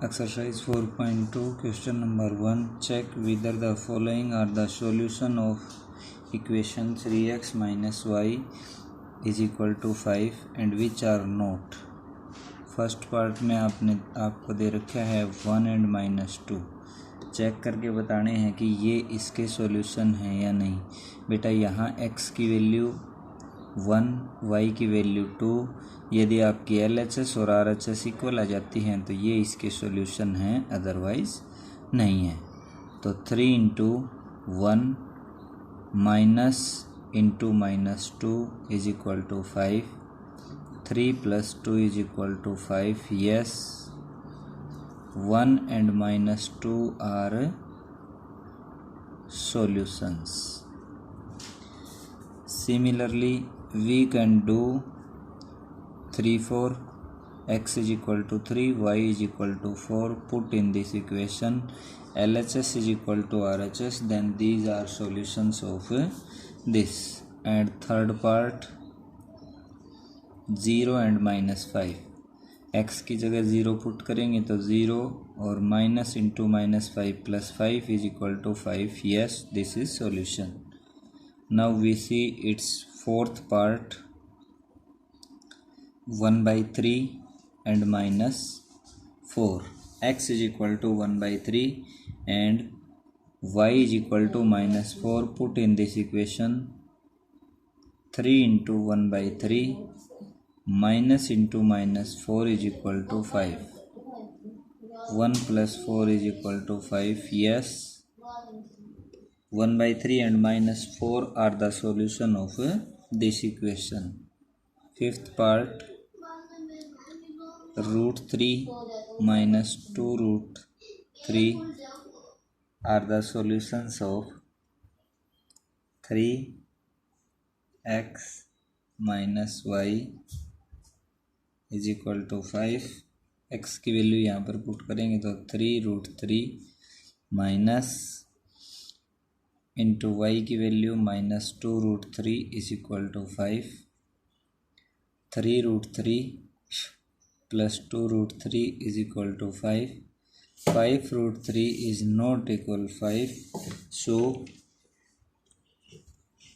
Exercise 4.2 question number 1. Check whether the following are the solution of equation 3x minus y is equal to 5 and which are not. First part में आपको दे रखा है 1 and -2। Check करके बताने हैं कि ये इसके सॉल्यूशन हैं या नहीं। बेटा यहाँ x की वैल्यू 1, y की वैल्यू 2, यदि आपकी LHS और RHS इक्वल आ जाती हैं तो ये इसके सॉल्यूशन हैं, अदरवाइज़ नहीं है। तो 3 into 1 minus into -2 is equal to 5, 3 + 2 is equal to 5। Yes, 1 and -2 are solutions. Similarly, we can do 3, 4, x is equal to 3, y is equal to 4. Put in this equation LHS is equal to RHS, then these are solutions of this. And third part 0 and -5, x की जगह 0 put करेंगे तो 0 और minus into -5 + 5 is equal to 5. Yes, this is solution. Now we see it's fourth part 1/3 and -4. x is equal to 1/3 and y is equal to -4. Put in this equation 3 into 1/3 minus into -4 is equal to 5. 1 + 4 is equal to 5. Yes, 1/3 and -4 are the solution of this equation. Fifth part √3 minus 2√3 are the solutions of 3x minus y is equal to 5. x की value यहाँ पर put करेंगे तो 3√3 minus into y की value -2√3 is equal to 5. 3√3 + 2√3 is equal to 5. 5√3 is not equal 5. So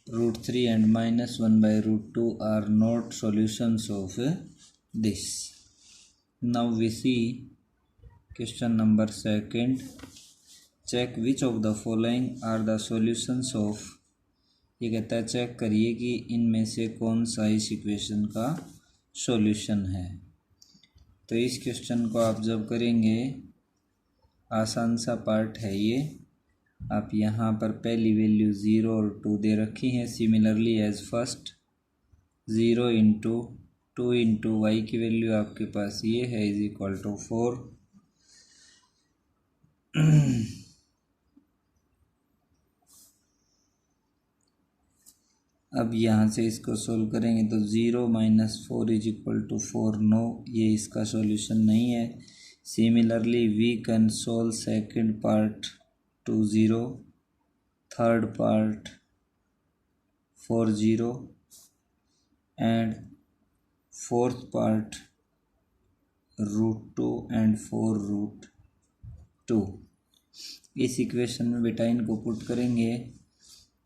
√3 and -1/√2 are not solutions of this. Now we see question number 2. Check which of the following are the solutions of. ये कहता है check करिए कि इनमें से कौन सा इस इक्वेशन का सॉल्यूशन है। तो इस क्वेश्चन को आप जब करेंगे, आसान सा पार्ट है ये। आप यहाँ पर पहली वैल्यू 0 और 2 दे रखी हैं। Similarly as first 0 into 2 into y की वैल्यू आपके पास ये है इज इक्वल टू 4. अब यहाँ से इसको सोल्व करेंगे तो 0 - 4 इज इक्वल टू 4. नो, ये इसका सॉल्यूशन नहीं है. Similarly we can solve second part 2 0, third part 4 0 and fourth part √2 and 4√2. इस इक्वेशन में बेटा इनको पुट करेंगे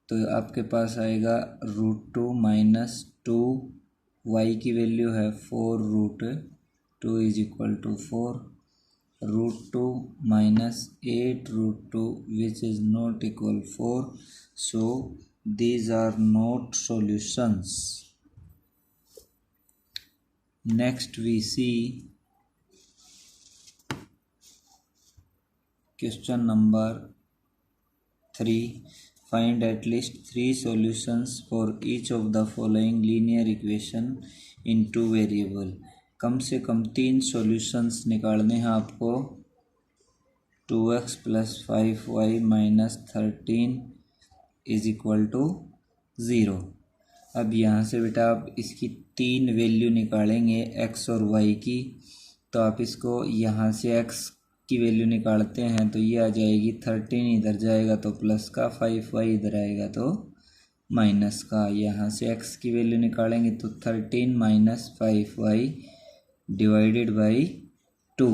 तो आपके पास आएगा √2 - 2, y की वैल्यू है 4√2 is equal to 4. √2 - 8√2 which is not equal 4. So these are not solutions. Next we see question number 3. Find at least 3 solutions for each of the following linear equation in 2 variable. कम से कम 3 solutions निकालने हैं आपको. 2x + 5y - 13 is equal to 0. अब यहाँ से बेटा आप इसकी 3 वैल्यू निकालेंगे x और y की. तो आप इसको यहाँ से x की वैल्यू निकालते हैं तो ये आ जाएगी 13 इधर जाएगा तो प्लस का, 5y इधर आएगा तो माइनस का. यहाँ से x की वैल्यू निकालेंगे तो 13 - 5y डिवाइडेड बाई 2.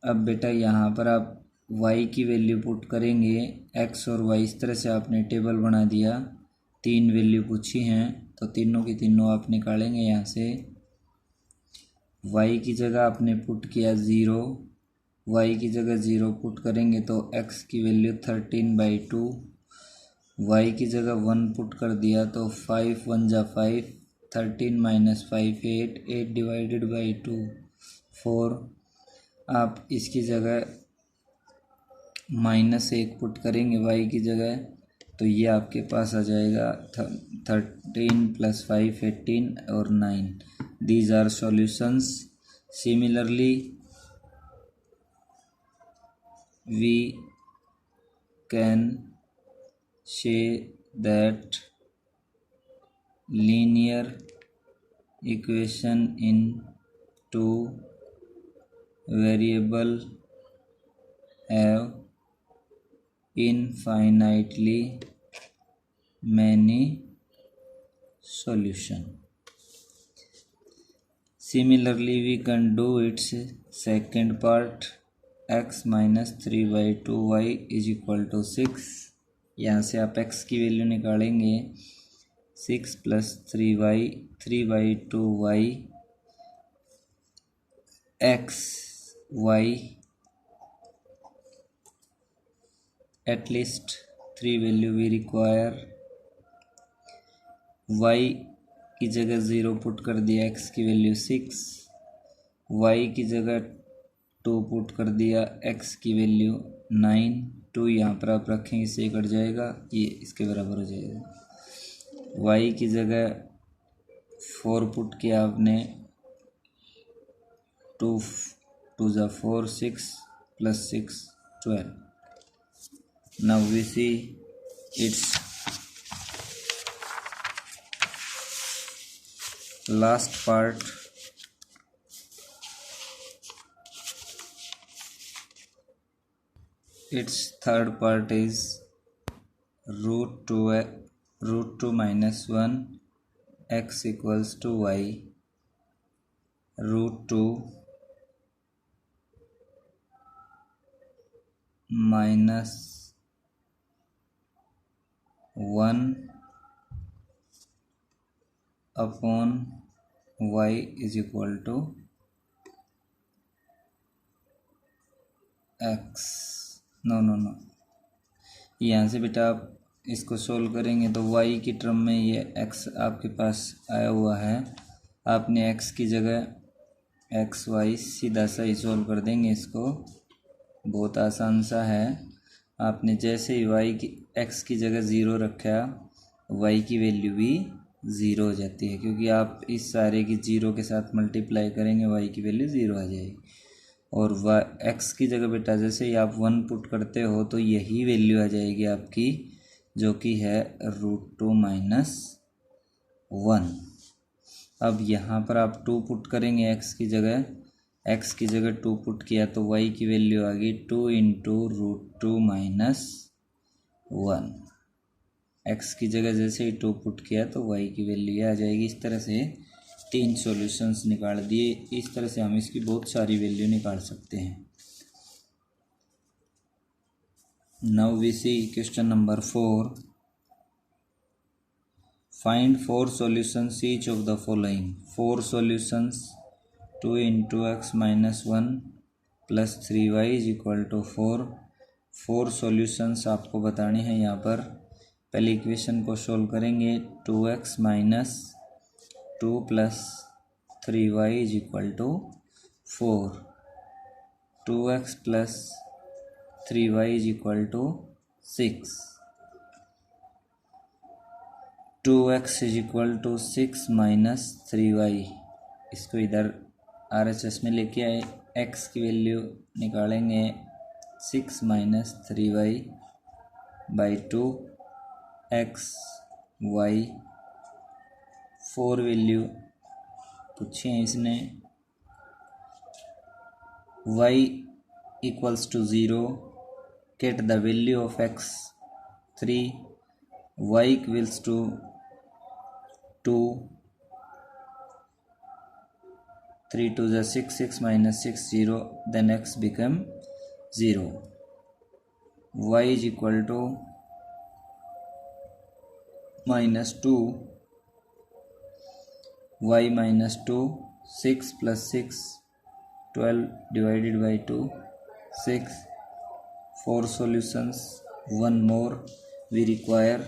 अब बेटा यहाँ पर आप y की वैल्यू पुट करेंगे, x और y इस तरह से आपने टेबल बना दिया, तीन वैल्यू पूछी हैं तो तीनों की तीनों आप निकालेंगे यहाँ से। y की जगह आपने पुट किया 0, y की जगह 0 पुट करेंगे तो x की वैल्यू 13/2, y की जगह 1 पुट कर दिया तो 5 1 जा 5, 13 - 5 8, 8/2 4। आप इसकी जगह -1 पुट करेंगे y की जगह तो ये आपके पास आ जाएगा 13 + 5 18 और 9। These are solutions. Similarly we can say that linear equation in two variable have infinitely many solution. Similarly, we can do its second part, x minus 3/2y is equal to 6। यहाँ से आप x की value निकालेंगे, 6 + 3y 3/2y x y, at least 3 value we require। y की जगह 0 put कर दिया, x की वैल्यू 6, y की जगह 2 पुट कर दिया, x की वैल्यू 9। 2 यहाँ पर आप रखेंगे, इससे कट जाएगा, ये इसके बराबर हो जाएगा। y की जगह 4 पुट किया आपने, 2 2 जा 4, 6 + 6 12। Now we see its last part। Its third part is √2 - 1 x equals to y, √2 - 1 upon y is equal to x। No, यहाँ से बेटा आप इसको सोल्व करेंगे तो y की टर्म में ये x आपके पास आया हुआ है, आपने x की जगह x y सीधा सा ही सोल्व कर देंगे इसको, बहुत आसान सा है। आपने जैसे ही x की जगह 0 रखा, y की वैल्यू भी 0 हो जाती है, क्योंकि आप इस सारे की 0 के साथ मल्टीप्लाई करेंगे, y की वैल्यू 0 आ जाएगी। और x की जगह बेटा जैसे ही आप 1 पुट करते हो तो यही वैल्यू आ जाएगी आपकी, जो कि है √2 - 1। अब यहाँ पर आप 2 पुट करेंगे x की जगह, 2 पुट किया तो y की वैल्यू आ गई 2 × √2 - 1। x की जगह जैसे ही 2 पुट किया तो y की वैल्यू आ जाएगी। इस तरह से 3 सॉल्यूशंस निकाल दिए। इस तरह से हम इसकी बहुत सारी वैल्यू निकाल सकते हैं। Now we see question number 4। Find 4 solutions each of the following। 4 solutions, 2 × x - 1 + 3y is equal to 4। 4 solutions आपको बताने हैं। यहाँ पर पहले इक्वेशन को सोल्व करेंगे, 2x - 2 + 3y is equal to 4। 2x + 3y is equal to 6। 2x is equal to 6 - 3y। इसको इधर RHS में लेके आए, x की वैल्यू निकालेंगे, 6 - 3y by 2 x y। 4 value पूछी है इसने, y equals to 0, get the value of x 3, y equals to 2, 3 to the 6, 6 minus 6 0, then x become 0. Y is equal to minus 2, y minus 2, 6 plus 6, 12 divided by 2, 6, 4 solutions, 1 more we require,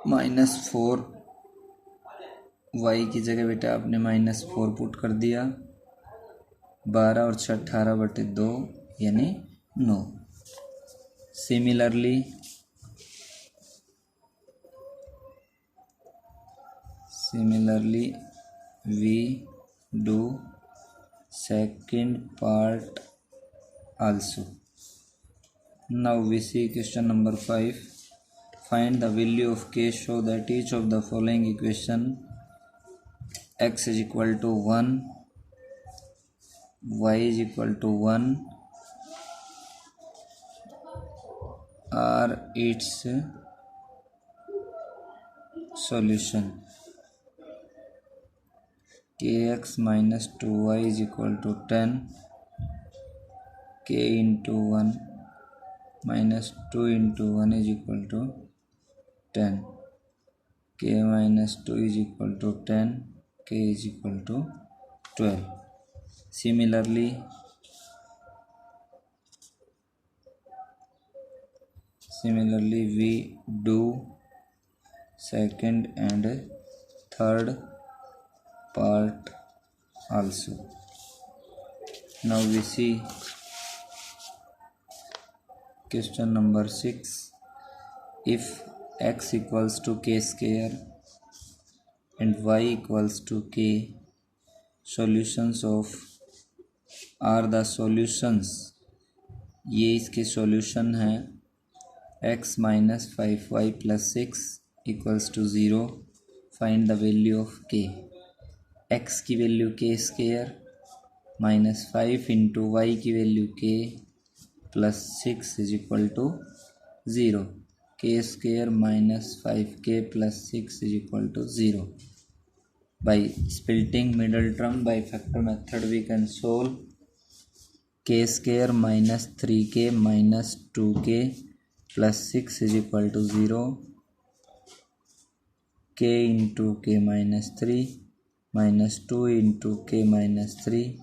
minus 4, y की जगह बेटा आपने minus 4 put कर दिया, 12 और 6 18/2 यानी 9. Similarly we do second part also. Now we see question number 5. Find the value of k. Show that each of the following equation x is equal to 1, y is equal to 1 are its solution. Kx minus 2y is equal to 10, k into 1 minus 2 into 1 is equal to 10, k minus 2 is equal to 10, k is equal to 12. Similarly we do second and third part also. Now we see question number 6. If x equals to k square and y equals to k, solutions of are the solutions. ये इसके solution हैं. x minus 5y plus 6 equals to 0. Find the value of k. x की value k square minus 5 into y की value k plus 6 is equal to 0. k square minus 5k plus 6 is equal to 0. By splitting middle term by factor method we can solve. K square minus 3k minus 2k plus 6 is equal to 0. K into k minus 3 minus 2 into k minus 3,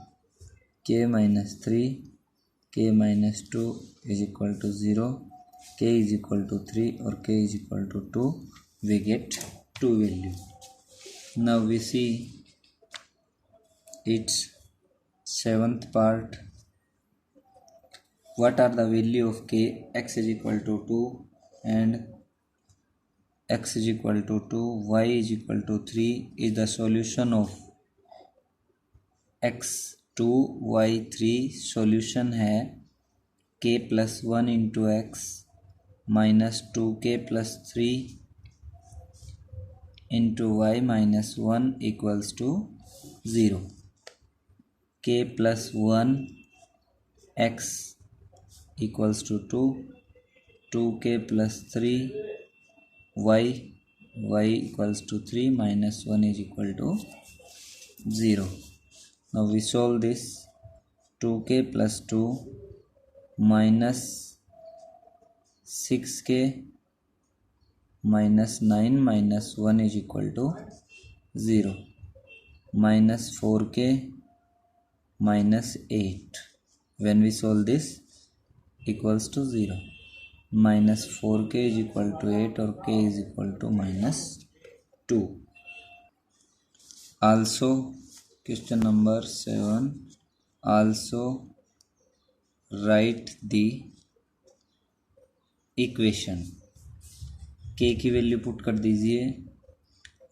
k minus 3, k minus 2 is equal to 0. K is equal to 3 or k is equal to 2. We get 2 value. Now we see its seventh part. What are the value of k? X is equal to 2 and x is equal to 2, y is equal to 3 is the solution of x2 y3. solution है k plus 1 into x minus 2k plus 3 into y minus 1 equals to 0. K plus 1 x equals to 2, 2k plus 3 y equals to 3 minus 1 is equal to 0. Now we solve this. 2k plus 2 minus 6k minus 9 minus 1 is equal to 0. Minus 4k minus 8. When we solve this equals to 0. Minus 4k is equal to 8 or k is equal to minus 2. Also question number 7. Also write the equation. k की value put कर दीजिए.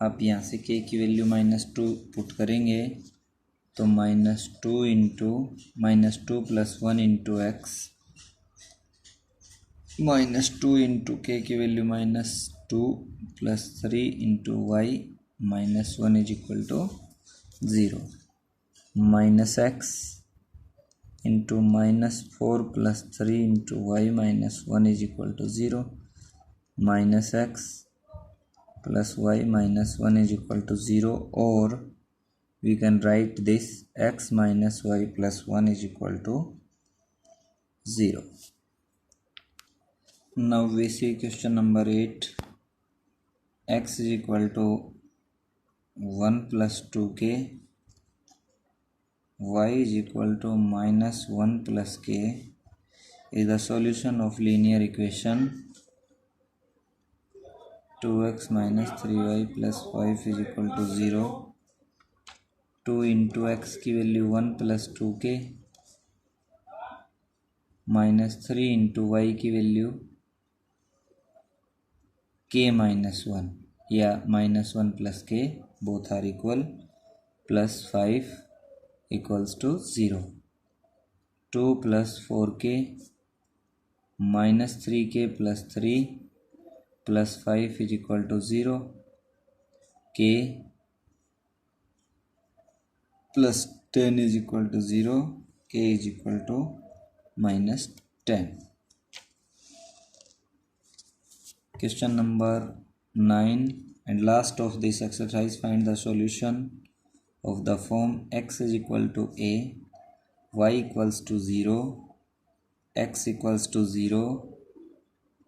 आप यहाँ से k की value -2 put करेंगे तो -2 into -2 plus 1 into x -2 into k की value -2 plus 3 into y -1 is equal to 0. -x into -4 plus 3 into y -1 is equal to 0. -x plus y minus 1 is equal to 0, or we can write this x minus y plus 1 is equal to 0. Now we see question number 8. X is equal to 1 plus 2k, y is equal to minus 1 plus k is the solution of linear equation 2x minus 3y plus 5 is equal to 0. 2 into x की value 1 plus 2k minus 3 into y की value k minus 1 या minus 1 plus k both are equal plus 5 equals to 0. 2 plus 4k minus 3k plus 3 plus 5 is equal to 0. k plus 10 is equal to 0. k is equal to minus 10. Question number 9 and last of this exercise. Find the solution of the form x is equal to a, y equals to 0, x equals to 0,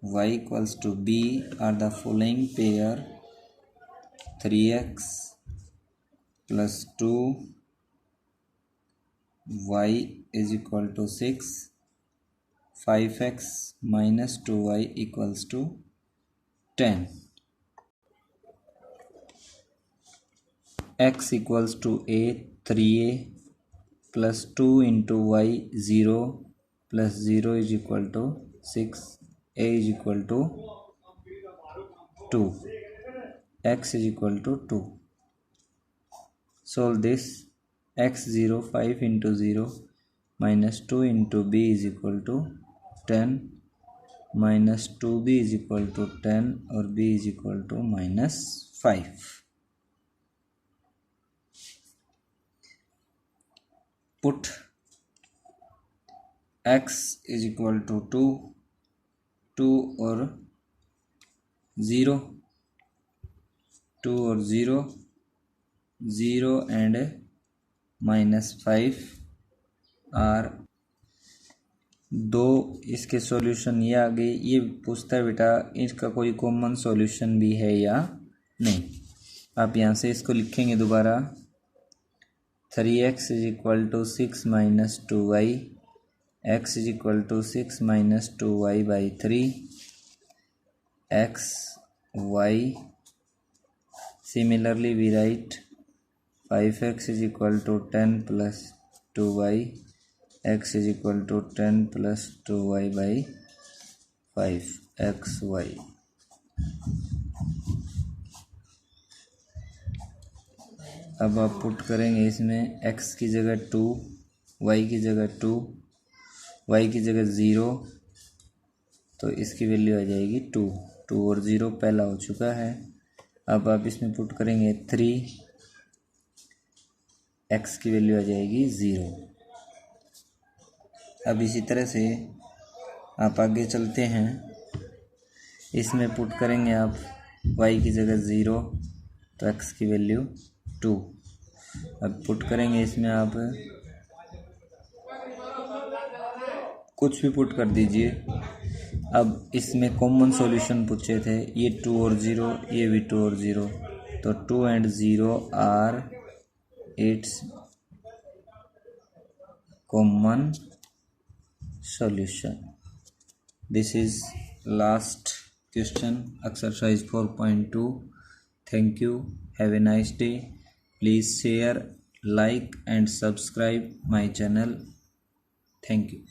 y equals to b are the following pair: 3x plus 2, y is equal to 6, 5x minus 2y equals to 10. X equals to a, 3a plus 2 into y 0 plus 0 is equal to 6, a is equal to 2, x is equal to 2. Solve this. X 0, 5 into 0 minus 2 into b is equal to 10, minus 2b is equal to 10, or b is equal to minus 5. Put x is equal to 2 or 0, 2 or 0, 0 and minus 5 are दो इसके solution ये आ गए। ये पूछता है बेटा इसका कोई कॉमन सॉल्यूशन भी है या नहीं। आप यहाँ से इसको लिखेंगे दोबारा। 3x is equal to 6 minus 2y, x is equal to 6 minus 2y by 3, x y similarly we write 5x is equal to 10 plus 2y, x is equal to 10 plus 2y by 5 xy. अब आप put करेंगे इसमें x की जगह 2, y की जगह 2, y की जगह 0, तो इसकी वैल्यू आ जाएगी 2 और 0 पहला हो चुका है। अब आप इसमें पुट करेंगे 3, x की वैल्यू आ जाएगी 0। अब इसी तरह से आप आगे चलते हैं। इसमें पुट करेंगे आप y की जगह 0, तो x की वैल्यू 2। अब पुट करेंगे इसमें आप कुछ भी पुट कर दीजिए। अब इसमें कॉमन सॉल्यूशन पूछे थे, ये 2 और 0, ये भी 2 और 0, तो 2 and 0 are its common solution. This is last question, exercise 4.2. Thank you. Have a nice day. Please share, like and subscribe my channel. Thank you.